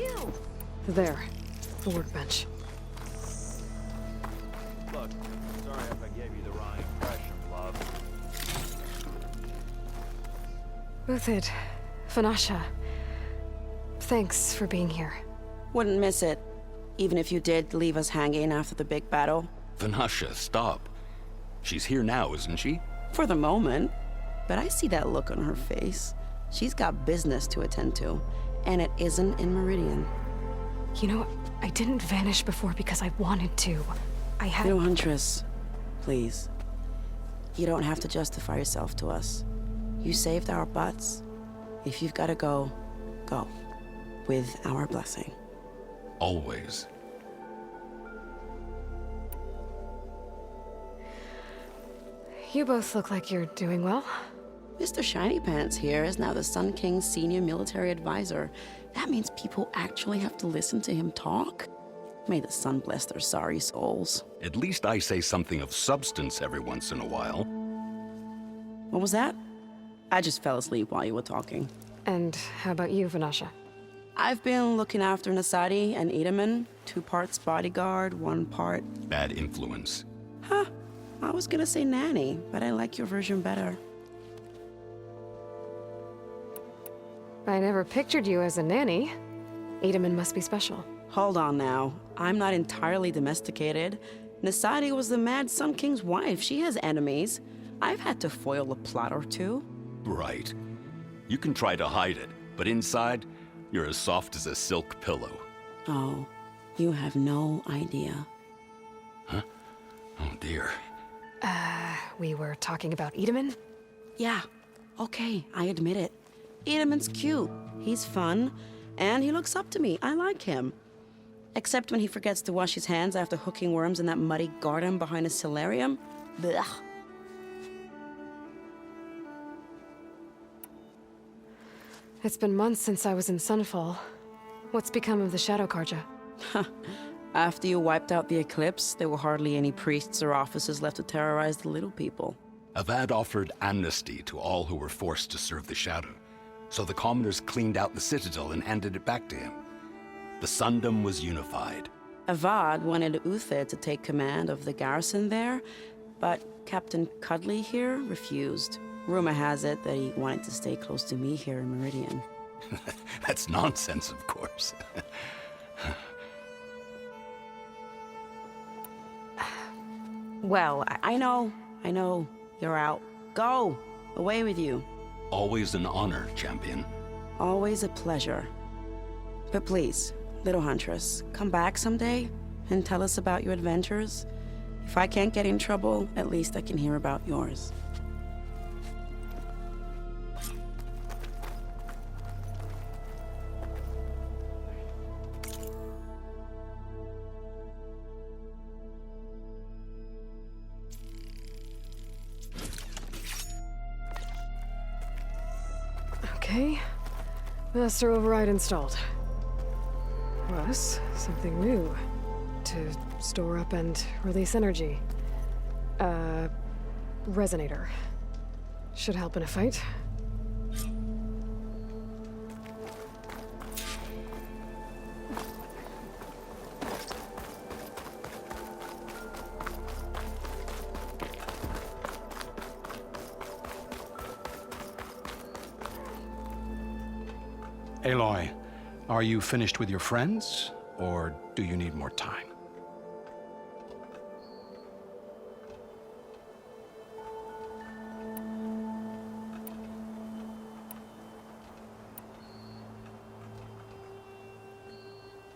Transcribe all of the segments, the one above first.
you? There. The workbench. Look, sorry if I gave you the wrong impression, love. Uthid. Vanasha. Thanks for being here. Wouldn't miss it. Even if you did leave us hanging after the big battle. Vanasha, stop. She's here now, isn't she? For the moment. But I see that look on her face. She's got business to attend to. And it isn't in Meridian. You know, I didn't vanish before because I wanted to. I had... No, Huntress. Please. You don't have to justify yourself to us. You saved our butts. If you've gotta go, go. With our blessing. Always. You both look like you're doing well. Mr. Shiny Pants here is now the Sun King's senior military advisor. That means people actually have to listen to him talk? May the sun bless their sorry souls. At least I say something of substance every once in a while. What was that? I just fell asleep while you were talking. And how about you, Vanasha? I've been looking after Nasadi and Edaman. 2 parts bodyguard, 1 part... Bad influence. Huh. I was gonna say nanny, but I like your version better. I never pictured you as a nanny. Edaman must be special. Hold on now. I'm not entirely domesticated. Nasadi was the Mad Sun King's wife. She has enemies. I've had to foil a plot or 2. Right. You can try to hide it, but inside, you're as soft as a silk pillow. Oh, you have no idea. Huh? Oh dear. We were talking about Edaman? Yeah, okay, I admit it. Edaman's cute. He's fun. And he looks up to me. I like him. Except when he forgets to wash his hands after hooking worms in that muddy garden behind a solarium. Blech. It's been months since I was in Sunfall. What's become of the Shadow Karja? After you wiped out the Eclipse, there were hardly any priests or officers left to terrorize the little people. Avad offered amnesty to all who were forced to serve the Shadow, so the commoners cleaned out the Citadel and handed it back to him. The Sundom was unified. Avad wanted Uthid to take command of the garrison there, but Captain Cudley here refused. Rumor has it that he wanted to stay close to me here in Meridian. That's nonsense, of course. Well, I know. You're out. Go! Away with you. Always an honor, champion. Always a pleasure. But please, little Huntress, come back someday and tell us about your adventures. If I can't get in trouble, at least I can hear about yours. Okay. Master Override installed. Plus, something new. To store up and release energy. Resonator. Should help in a fight. Aloy, are you finished with your friends, or do you need more time?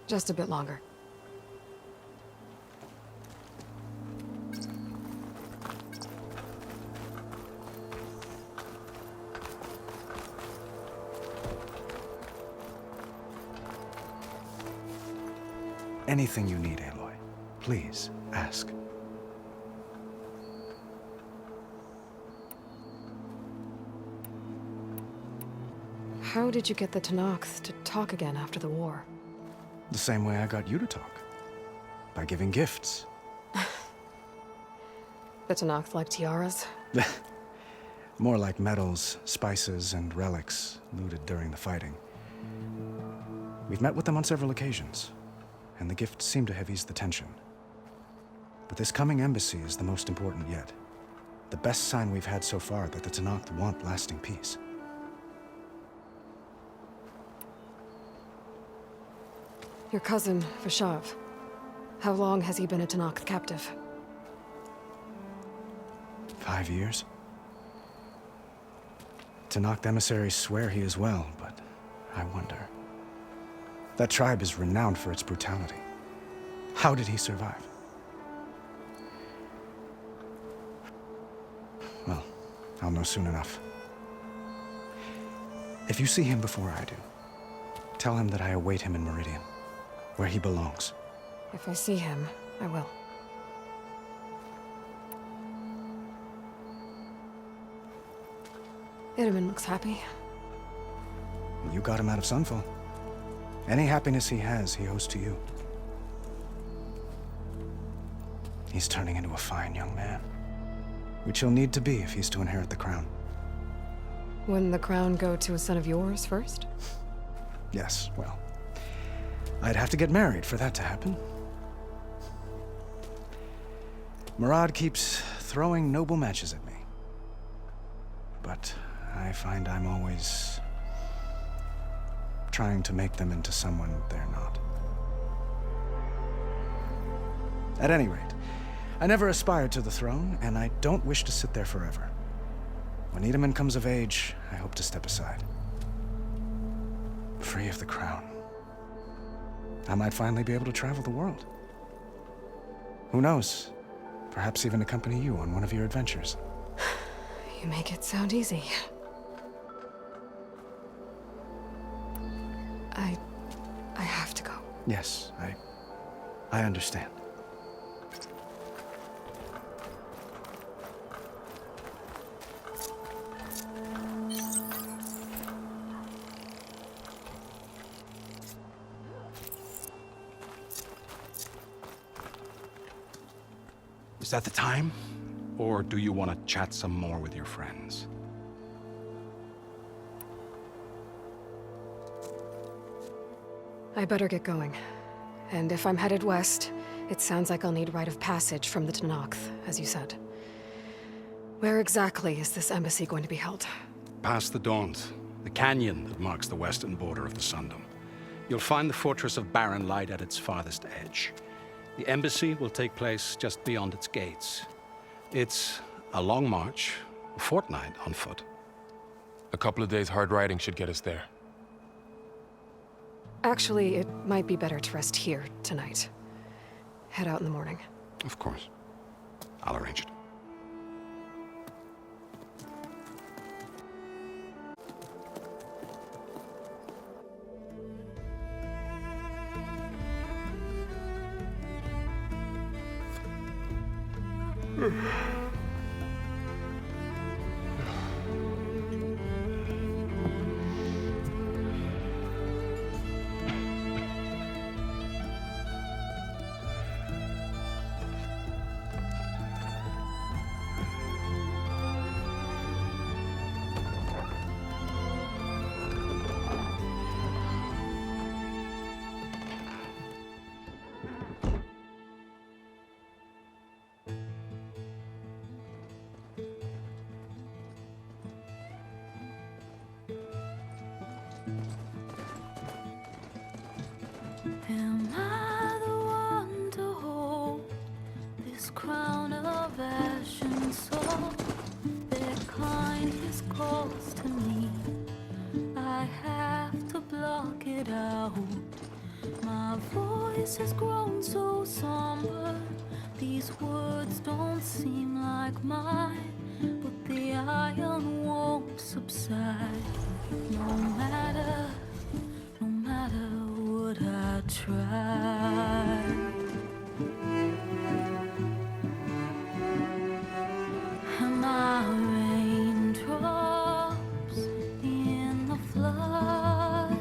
Just a bit longer. Anything you need, Aloy, please ask. How did you get the Tenakth to talk again after the war? The same way I got you to talk. By giving gifts. The Tenakth like tiaras? More like medals, spices, and relics looted during the fighting. We've met with them on several occasions, and the gifts seem to have eased the tension. But this coming embassy is the most important yet. The best sign we've had so far that the Tenakth want lasting peace. Your cousin, Vashav. How long has he been a Tenakth captive? 5 years? Tenakth emissaries swear he is well, but I wonder. That tribe is renowned for its brutality. How did he survive? Well, I'll know soon enough. If you see him before I do, tell him that I await him in Meridian, where he belongs. If I see him, I will. Itamen looks happy. You got him out of Sunfall. Any happiness he has, he owes to you. He's turning into a fine young man, which he'll need to be if he's to inherit the crown. Wouldn't the crown go to a son of yours first? Yes, well, I'd have to get married for that to happen. Murad keeps throwing noble matches at me. But I find I'm always trying to make them into someone they're not. At any rate, I never aspired to the throne, and I don't wish to sit there forever. When Itamen comes of age, I hope to step aside. Free of the crown. I might finally be able to travel the world. Who knows? Perhaps even accompany you on one of your adventures. You make it sound easy. I have to go. Yes, I understand. Is that the time? Or do you want to chat some more with your friends? I better get going. And if I'm headed west, it sounds like I'll need rite of passage from the Tenakth, as you said. Where exactly is this embassy going to be held? Past the Daunt, the canyon that marks the western border of the Sundom. You'll find the fortress of Barren Light at its farthest edge. The embassy will take place just beyond its gates. It's a long march, a fortnight on foot. A couple of days hard riding should get us there. Actually, it might be better to rest here tonight. Head out in the morning. Of course. I'll arrange it. Am I the one to hold this crown of ash and salt? Their kindness calls to me. I have to block it out. My voice has grown so somber. These words don't seem like mine, but the iron won't subside. No matter what I try. And my raindrops in the flood,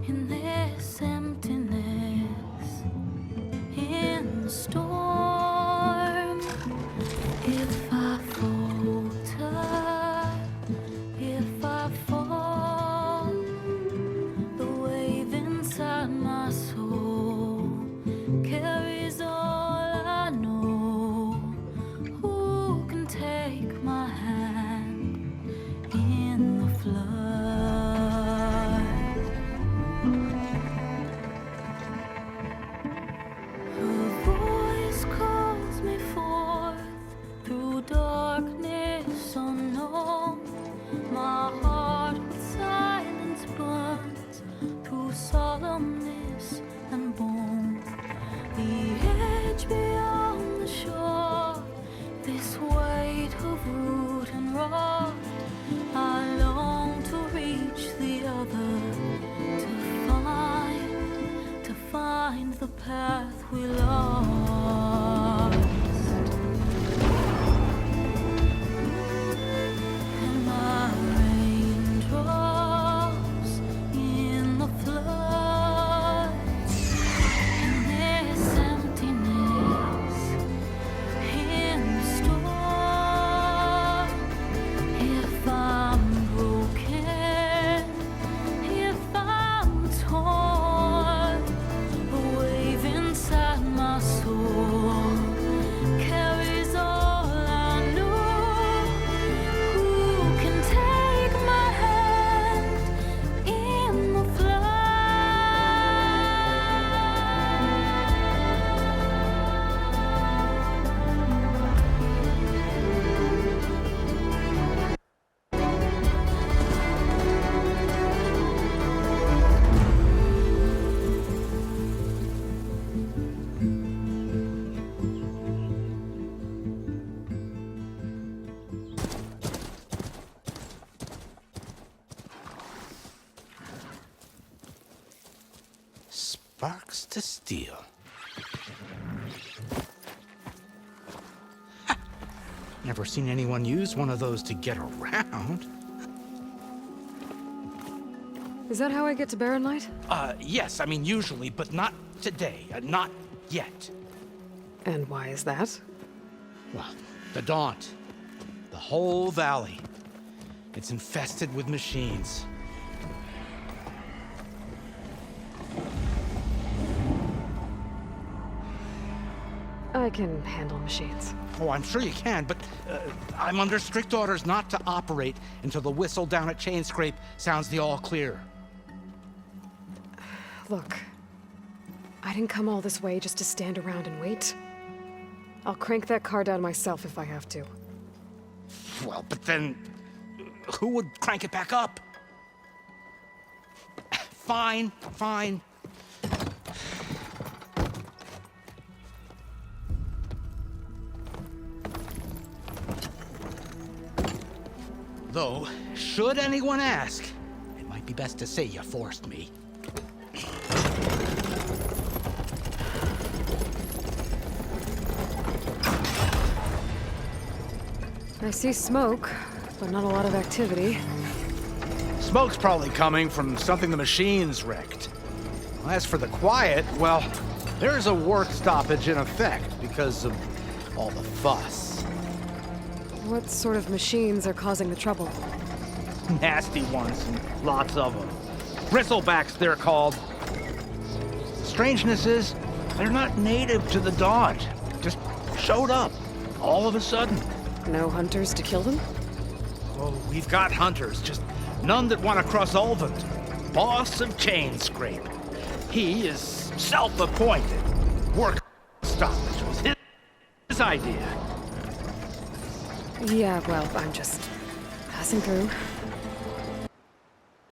in this emptiness, in the storm. If I falter, if I fall, the way inside my soul carries all I know. Who can take my hand in the flood? Her voice calls me forth through darkness unknown. My heart with silence burns through solemnness and bone. The edge beyond the shore, this weight of root and rod. I long to reach the other, to find the path we lost. And my raindrops in the flood, in this emptiness, in the storm. If I'm broken, if I'm torn, the wave inside my soul carries all I know. Who can take my hand in the flood? Sparks to steel. Ha! Never seen anyone use one of those to get around. Is that how I get to Barren Light? Yes, I mean usually, but not today. Not yet. And why is that? Well, the Daunt. The whole valley. It's infested with machines. I can handle machines. Oh, I'm sure you can, but I'm under strict orders not to operate until the whistle down at Chainscrape sounds the all clear. Look, I didn't come all this way just to stand around and wait. I'll crank that car down myself if I have to. Well, but then who would crank it back up? Fine, fine. Though, should anyone ask, it might be best to say you forced me. I see smoke, but not a lot of activity. Smoke's probably coming from something the machines wrecked. As for the quiet, well, there's a work stoppage in effect because of all the fuss. What sort of machines are causing the trouble? Nasty ones, and lots of them. Bristlebacks, they're called. Strangeness is, they're not native to the Daunt. Just showed up, all of a sudden. No hunters to kill them? Oh, we've got hunters, just none that want to cross Ulvund. Boss of Chainscrape. He is self-appointed. Work stoppage was his idea. Yeah, well, I'm just passing through.